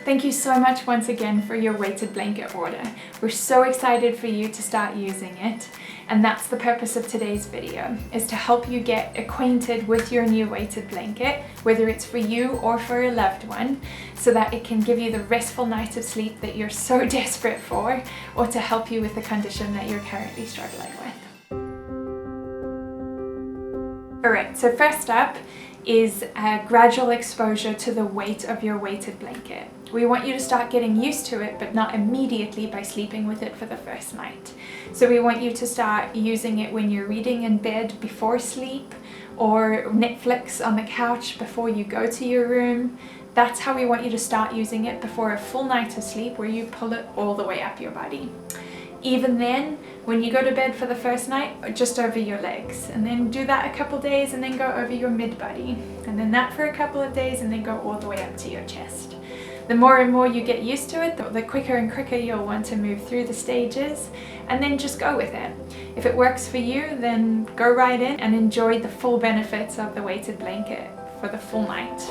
Thank you so much once again for your weighted blanket order. We're so excited for you to start using it, and that's the purpose of today's video, is to help you get acquainted with your new weighted blanket, whether it's for you or for a loved one, so that it can give you the restful night of sleep that you're so desperate for, or to help you with the condition that you're currently struggling with. Alright, so first up is a gradual exposure to the weight of your weighted blanket. We want you to start getting used to it, but not immediately by sleeping with it for the first night. So we want you to start using it when you're reading in bed before sleep, or Netflix on the couch before you go to your room. That's how we want you to start using it before a full night of sleep, where you pull it all the way up your body. Even then, when you go to bed for the first night, just over your legs, and then do that a couple days, and then go over your mid-body, and then that for a couple of days, and then go all the way up to your chest. The more and more you get used to it, the quicker and quicker you'll want to move through the stages, and then just go with it. If it works for you, then go right in and enjoy the full benefits of the weighted blanket for the full night.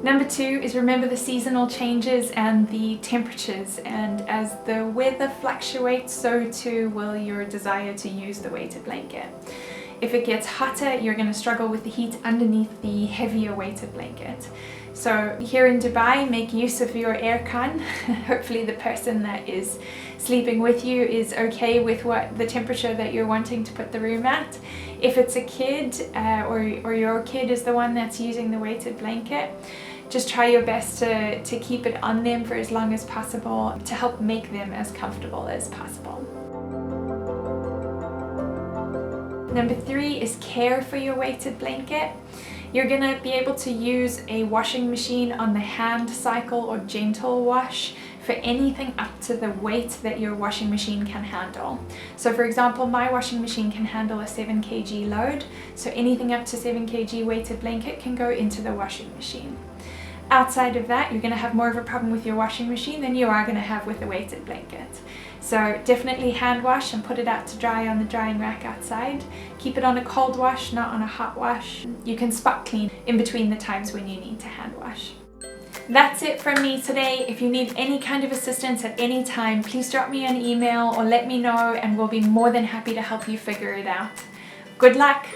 Number 2 is remember the seasonal changes and the temperatures, and as the weather fluctuates, so too will your desire to use the weighted blanket. If it gets hotter, you're going to struggle with the heat underneath the heavier weighted blanket. So here in Dubai, make use of your aircon. Hopefully the person that is sleeping with you is okay with what the temperature that you're wanting to put the room at. If it's a kid or your kid is the one that's using the weighted blanket, just try your best to keep it on them for as long as possible to help make them as comfortable as possible. Number 3 is care for your weighted blanket. You're going to be able to use a washing machine on the hand cycle or gentle wash for anything up to the weight that your washing machine can handle. So for example, my washing machine can handle a 7 kg load, so anything up to 7 kg weighted blanket can go into the washing machine. Outside of that, you're going to have more of a problem with your washing machine than you are going to have with a weighted blanket. So definitely hand wash and put it out to dry on the drying rack outside. Keep it on a cold wash, not on a hot wash. You can spot clean in between the times when you need to hand wash. That's it from me today. If you need any kind of assistance at any time, please drop me an email or let me know, and we'll be more than happy to help you figure it out. Good luck!